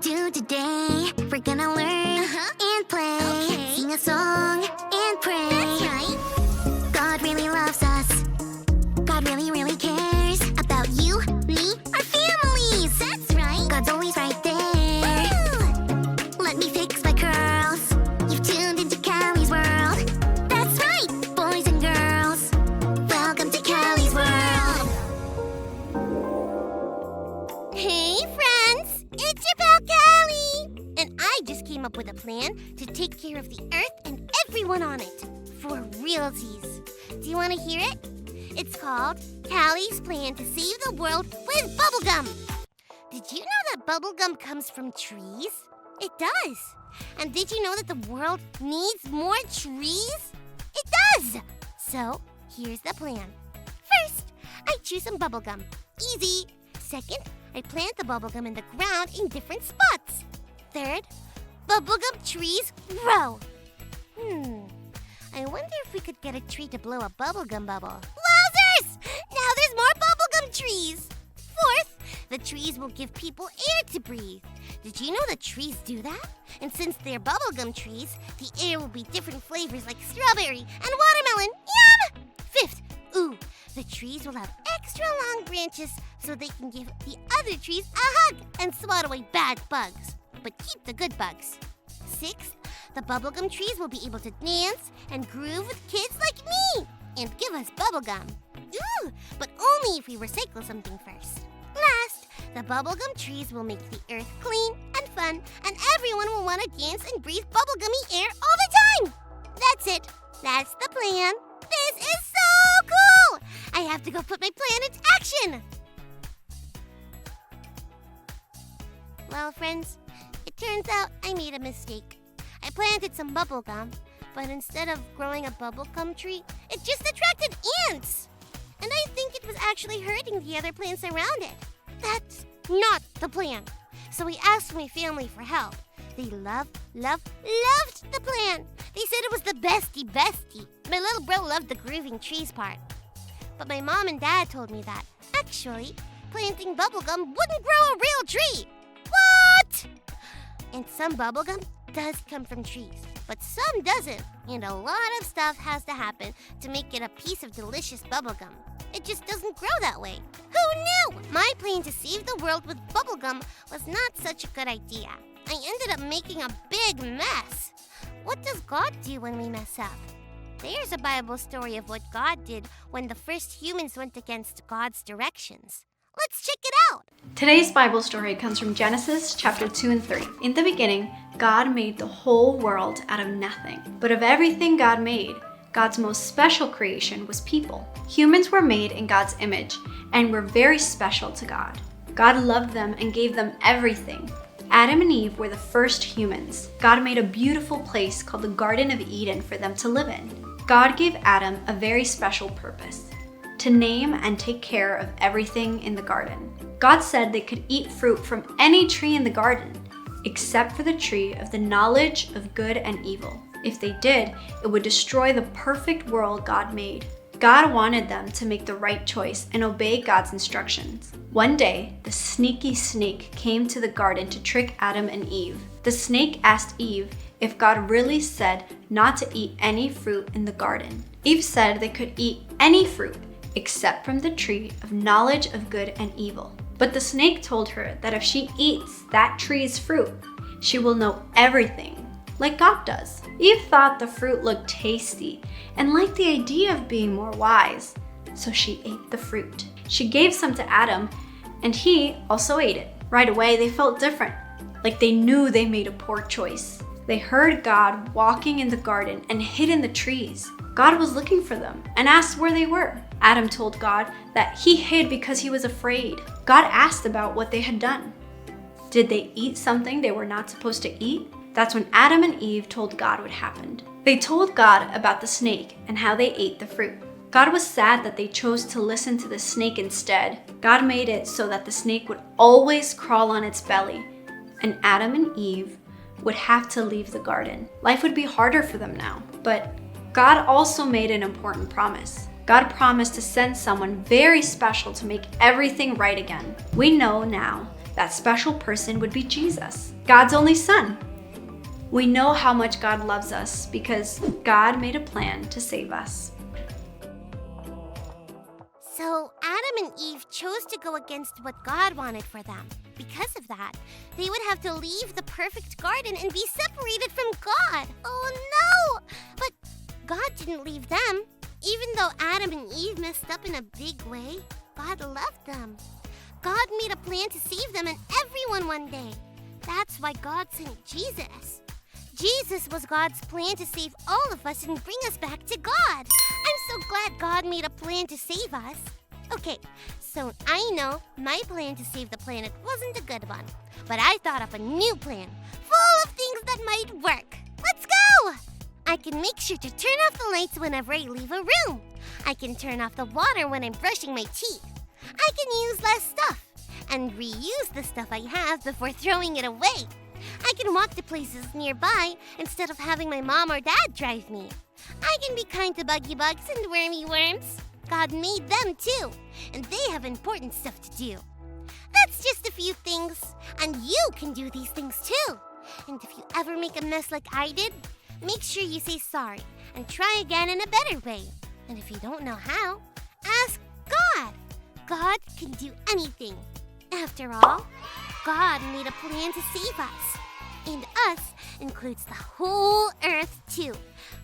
do today. We're gonna learn and play. Okay. Sing a song and pray. That's right. God really loves us. God really, really cares about you, me, our families. That's right. God's always right there. Woo! Let me fix my curls. You've tuned into Callie's world. That's right, boys and girls. Welcome to Callie's world. Hey, friends! It's your pal Callie! And I just came up with a plan to take care of the Earth and everyone on it. For realsies. Do you want to hear it? It's called Callie's Plan to Save the World with Bubblegum. Did you know that bubblegum comes from trees? It does. And did you know that the world needs more trees? It does. So, here's the plan. First, I choose some bubblegum. Easy. Second, I plant the bubblegum in the ground in different spots. Third, bubblegum trees grow. I wonder if we could get a tree to blow a bubblegum bubble. Wowzers! Now there's more bubblegum trees. Fourth, the trees will give people air to breathe. Did you know that trees do that? And since they're bubblegum trees, the air will be different flavors like strawberry and watermelon. Yum! Fifth, the trees will have extra long branches so they can give the other trees a hug and swat away bad bugs, but keep the good bugs. Sixth, the bubblegum trees will be able to dance and groove with kids like me and give us bubblegum. But only if we recycle something first. Last, the bubblegum trees will make the earth clean and fun, and everyone will want to dance and breathe bubblegummy air all the time. That's it. That's the plan. This is so cool! I have to go put my plan into action. Well, friends, it turns out I made a mistake. I planted some bubblegum, but instead of growing a bubblegum tree, it just attracted ants. And I think it was actually hurting the other plants around it. That's not the plan. So we asked my family for help. They loved the plan. They said it was the bestie. My little bro loved the grooving trees part. But my mom and dad told me that, actually, planting bubblegum wouldn't grow a real tree. What? And some bubblegum does come from trees, but some doesn't. And a lot of stuff has to happen to make it a piece of delicious bubblegum. It just doesn't grow that way. Who knew? My plan to save the world with bubblegum was not such a good idea. I ended up making a big mess. What does God do when we mess up? There's a Bible story of what God did when the first humans went against God's directions. Let's check it out. Today's Bible story comes from Genesis chapter 2 and 3. In the beginning, God made the whole world out of nothing. But of everything God made, God's most special creation was people. Humans were made in God's image and were very special to God. God loved them and gave them everything. Adam and Eve were the first humans. God made a beautiful place called the Garden of Eden for them to live in. God gave Adam a very special purpose: to name and take care of everything in the garden. God said they could eat fruit from any tree in the garden, except for the tree of the knowledge of good and evil. If they did, it would destroy the perfect world God made. God wanted them to make the right choice and obey God's instructions. One day, the sneaky snake came to the garden to trick Adam and Eve. The snake asked Eve if God really said not to eat any fruit in the garden. Eve said they could eat any fruit, except from the tree of knowledge of good and evil. But the snake told her that if she eats that tree's fruit, she will know everything, like God does. Eve thought the fruit looked tasty and liked the idea of being more wise, so she ate the fruit. She gave some to Adam, and he also ate it. Right away, they felt different, like they knew they made a poor choice. They heard God walking in the garden and hid in the trees. God was looking for them and asked where they were. Adam told God that he hid because he was afraid. God asked about what they had done. Did they eat something they were not supposed to eat? That's when Adam and Eve told God what happened. They told God about the snake and how they ate the fruit. God was sad that they chose to listen to the snake instead. God made it so that the snake would always crawl on its belly, and Adam and Eve would have to leave the garden. Life would be harder for them now, but God also made an important promise. God promised to send someone very special to make everything right again. We know now That special person would be Jesus, God's only Son. We know how much God loves us because God made a plan to save us. So Adam and Eve chose to go against what God wanted for them. Because of that, they would have to leave the perfect garden and be separated from God. Oh no! But God didn't leave them. Even though Adam and Eve messed up in a big way, God loved them. God made a plan to save them and everyone one day. That's why God sent Jesus. Jesus was God's plan to save all of us and bring us back to God. I'm so glad God made a plan to save us. Okay, so I know my plan to save the planet wasn't a good one, but I thought up a new plan, full of things that might work. Let's go! I can make sure to turn off the lights whenever I leave a room. I can turn off the water when I'm brushing my teeth. I can use less stuff and reuse the stuff I have before throwing it away. I can walk to places nearby instead of having my mom or dad drive me. I can be kind to buggy bugs and wormy worms. God made them too, and they have important stuff to do. That's just a few things, and you can do these things too. And if you ever make a mess like I did, make sure you say sorry and try again in a better way. And if you don't know how, ask God. God can do anything. After all, God made a plan to save us. And us includes the whole earth too,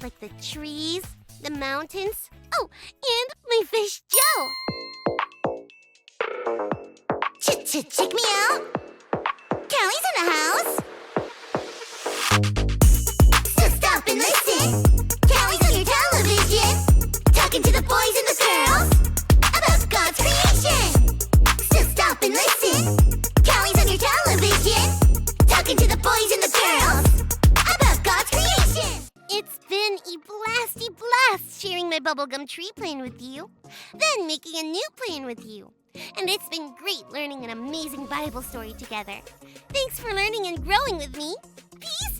like the trees, the mountains, oh, and my fish Joe. Check me out. Callie's in the house. So stop and listen. Callie's on your television, talking to the boys and the girls about God's creation. So stop and listen. Callie's on your television, talking to the boys and the girls about God's creation. It's been a blasty blast sharing my bubblegum tree plan with you, then making a new plan with you. And it's been great learning an amazing Bible story together. Thanks for learning and growing with me. Peace